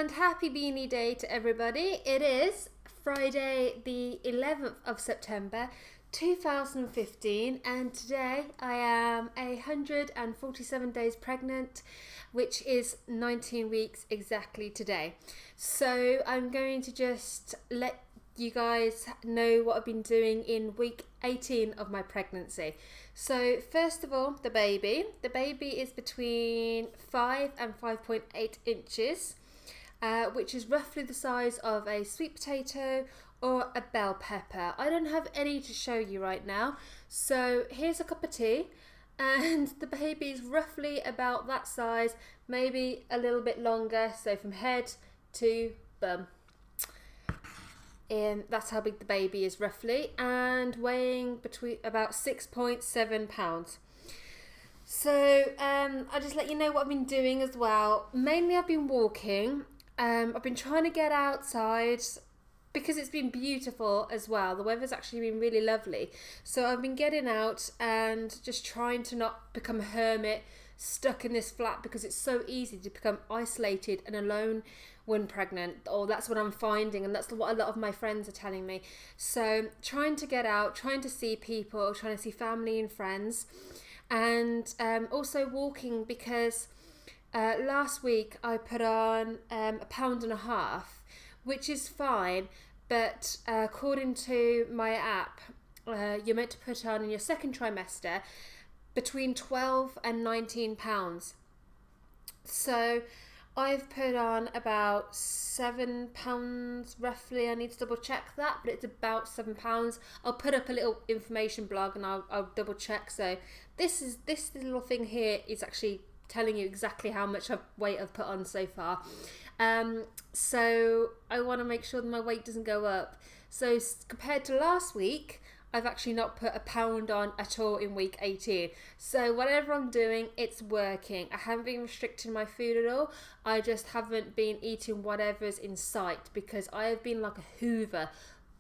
and happy Beanie Day to everybody. It is Friday the 11th of September 2015 and today I am 147 days pregnant, which is 19 weeks exactly today. So I'm going to just let you guys know what I've been doing in week 18 of my pregnancy. So first of all, the baby is between 5 and 5.8 inches, which is roughly the size of a sweet potato or a bell pepper. I don't have any to show you right now, so here's a cup of tea, and the baby is roughly about that size, maybe a little bit longer, so from head to bum. That's how big the baby is roughly, and weighing between about 6.7 pounds. So I'll just let you know what I've been doing as well. Mainly I've been walking. I've been trying to get outside because it's been beautiful as well. The weather's actually been really lovely. So I've been getting out and just trying to not become a hermit stuck in this flat, because it's so easy to become isolated and alone when pregnant, or that's what I'm finding, and that's what a lot of my friends are telling me. So trying to get out, trying to see people, trying to see family and friends, and also walking, because last week I put on 1.5 pounds, which is fine, but according to my app, you're meant to put on in your second trimester between 12 and 19 pounds. So I've put on about 7 pounds roughly. I need to double check that, but it's about 7 pounds. I'll put up a little information blog and I'll double check. So this little thing here is actually telling you exactly how much weight I've put on so far. So I want to make sure that my weight doesn't go up. So compared to last week, I've actually not put 1 pound on at all in week 18. So whatever I'm doing, it's working. I haven't been restricting my food at all. I just haven't been eating whatever's in sight, because I have been like a hoover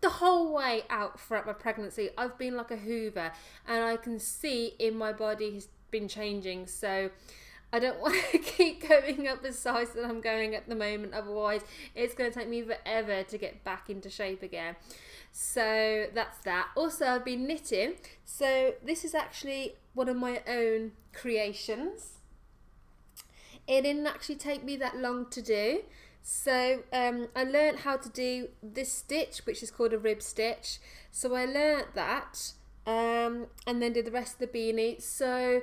the whole way out throughout my pregnancy. I've been like a hoover, and I can see in my body has been changing. So I don't want to keep going up the size that I'm going at the moment. Otherwise, it's going to take me forever to get back into shape again. So that's that. Also, I've been knitting. So this is actually one of my own creations. It didn't actually take me that long to do. So I learned how to do this stitch, which is called a rib stitch. So I learned that and then did the rest of the beanie. So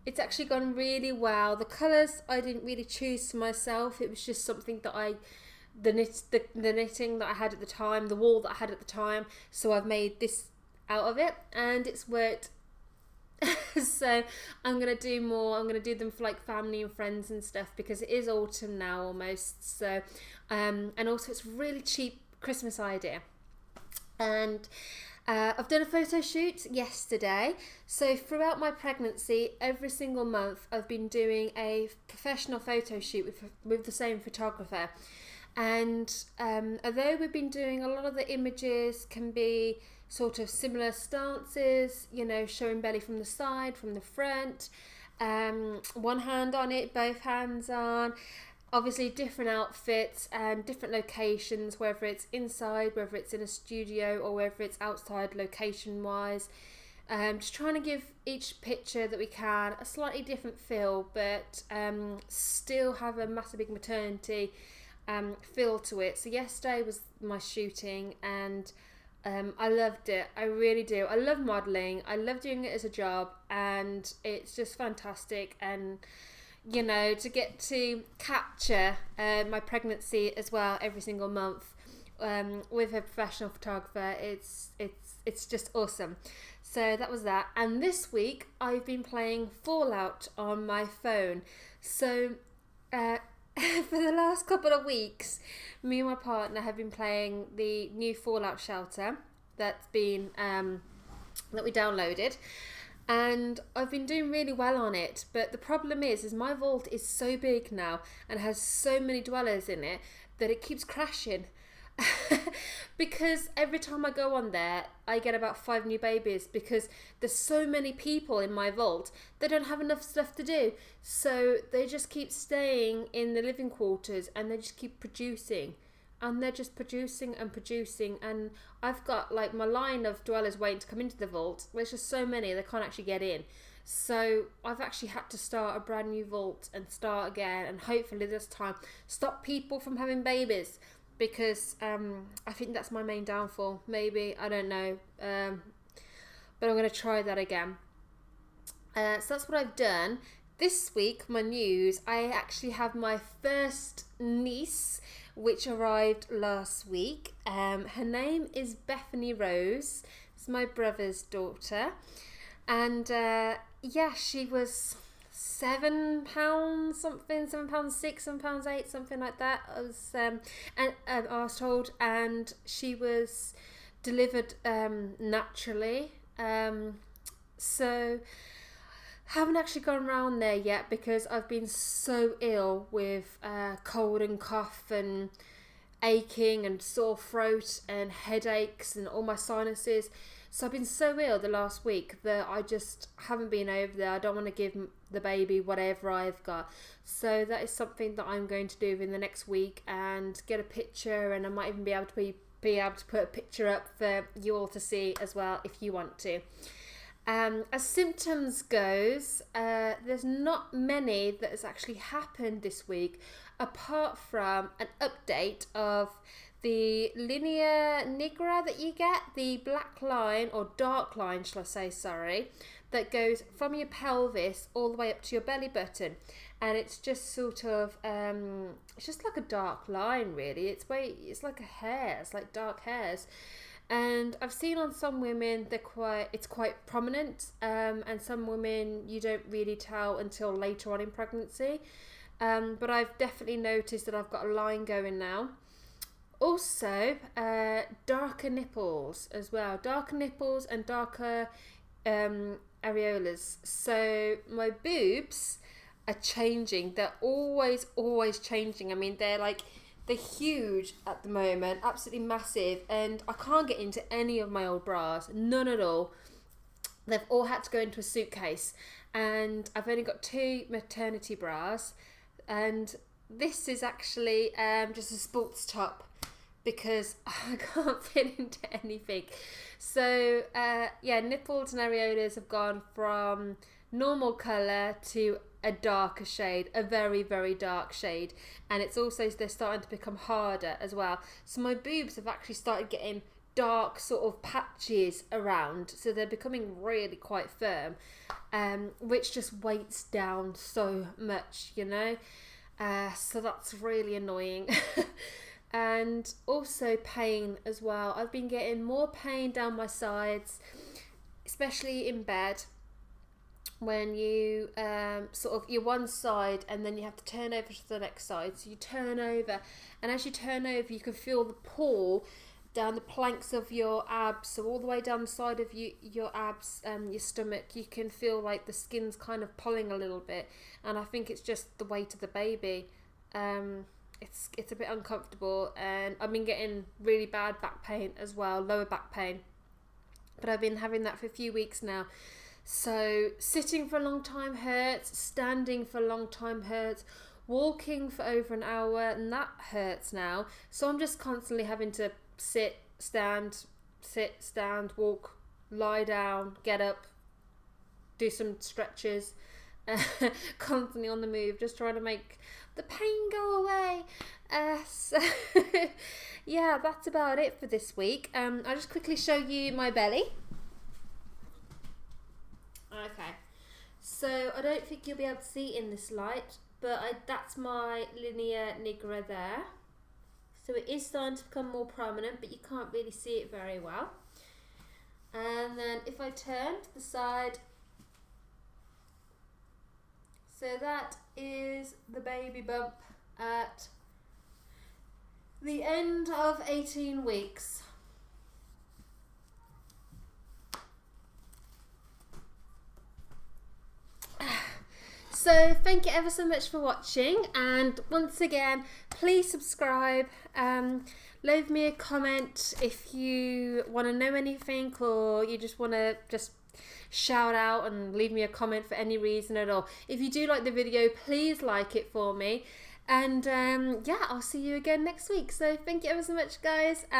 it's actually gone really well. The colours I didn't really choose for myself. It was just something that the knitting that I had at the time, the wool that I had at the time. So I've made this out of it, and it's worked. So I'm gonna do more. I'm gonna do them for like family and friends and stuff, because it is autumn now almost. So and also it's a really cheap Christmas idea. And I've done a photo shoot yesterday. So throughout my pregnancy, every single month I've been doing a professional photo shoot with the same photographer. And although we've been doing a lot of the images can be sort of similar stances, you know, showing belly from the side, from the front, one hand on it, both hands on, obviously different outfits and different locations, whether it's inside, whether it's in a studio, or whether it's outside location wise. Just trying to give each picture that we can a slightly different feel, but still have a massive big maternity feel to it. So yesterday was my shooting, and I loved it. I really do. I love modelling. I love doing it as a job, and it's just fantastic. And you know, to get to capture my pregnancy as well every single month with a professional photographer, it's just awesome. So that was that. And this week I've been playing Fallout on my phone. So for the last couple of weeks, me and my partner have been playing the new Fallout shelter that's been that we downloaded, and I've been doing really well on it. But the problem is my vault is so big now and has so many dwellers in it that it keeps crashing. Because every time I go on there, I get about 5 new babies because there's so many people in my vault. They don't have enough stuff to do. So they just keep staying in the living quarters and they just keep producing. And they're just producing and producing. And I've got like my line of dwellers waiting to come into the vault. There's just so many, they can't actually get in. So I've actually had to start a brand new vault and start again. And hopefully this time stop people from having babies. Because I think that's my main downfall. Maybe, I don't know. But I'm going to try that again. So that's what I've done. This week, my news, I actually have my first niece, which arrived last week. Her name is Bethany Rose. It's my brother's daughter. And yeah, she was £7 something, £7.6, £7.8, something like that. I was told, and she was delivered naturally. So haven't actually gone around there yet because I've been so ill with cold and cough and aching and sore throat and headaches and all my sinuses. So I've been so ill the last week that I just haven't been over there. I don't want to give the baby whatever I've got. So that is something that I'm going to do in the next week and get a picture, and I might even be able to put a picture up for you all to see as well if you want to. As symptoms goes, there's not many that has actually happened this week apart from an update of the linea nigra that you get, the black line or dark line, shall I say, sorry, that goes from your pelvis all the way up to your belly button, and it's just sort of it's just like a dark line really. It's like a hair, it's like dark hairs, and I've seen on some women it's quite prominent, and some women you don't really tell until later on in pregnancy, but I've definitely noticed that I've got a line going now. Also, darker nipples as well. Darker nipples and darker areolas. So my boobs are changing. They're always changing. I mean, they're huge at the moment. Absolutely massive. And I can't get into any of my old bras. None at all. They've all had to go into a suitcase. And I've only got 2 maternity bras. And this is actually just a sports top, because I can't fit into anything. So, yeah, nipples and areolas have gone from normal colour to a darker shade, a very, very dark shade. And it's also, they're starting to become harder as well. So my boobs have actually started getting dark sort of patches around. So they're becoming really quite firm, which just weights down so much, you know. So that's really annoying. And also pain as well. I've been getting more pain down my sides, especially in bed, when you you're one side and then you have to turn over to the next side. So you turn over, and as you turn over you can feel the pull down the planks of your abs, so all the way down the side of your abs and your stomach. You can feel like the skin's kind of pulling a little bit, and I think it's just the weight of the baby. It's a bit uncomfortable, and I've been getting really bad back pain as well, lower back pain, but I've been having that for a few weeks now. So sitting for a long time hurts, standing for a long time hurts, walking for over an hour, and that hurts now. So I'm just constantly having to sit, stand, walk, lie down, get up, do some stretches, constantly on the move, just trying to make the pain go away. So yeah, that's about it for this week. I'll just quickly show you my belly. Okay, so I don't think you'll be able to see it in this light, but that's my linea nigra there. So it is starting to become more prominent, but you can't really see it very well. And then if I turn to the side, so that is the baby bump at the end of 18 weeks. So thank you ever so much for watching, and once again, please subscribe. Leave me a comment if you want to know anything, or you just want to shout out and leave me a comment for any reason at all. If you do like the video, please like it for me. And yeah, I'll see you again next week. So thank you ever so much, guys.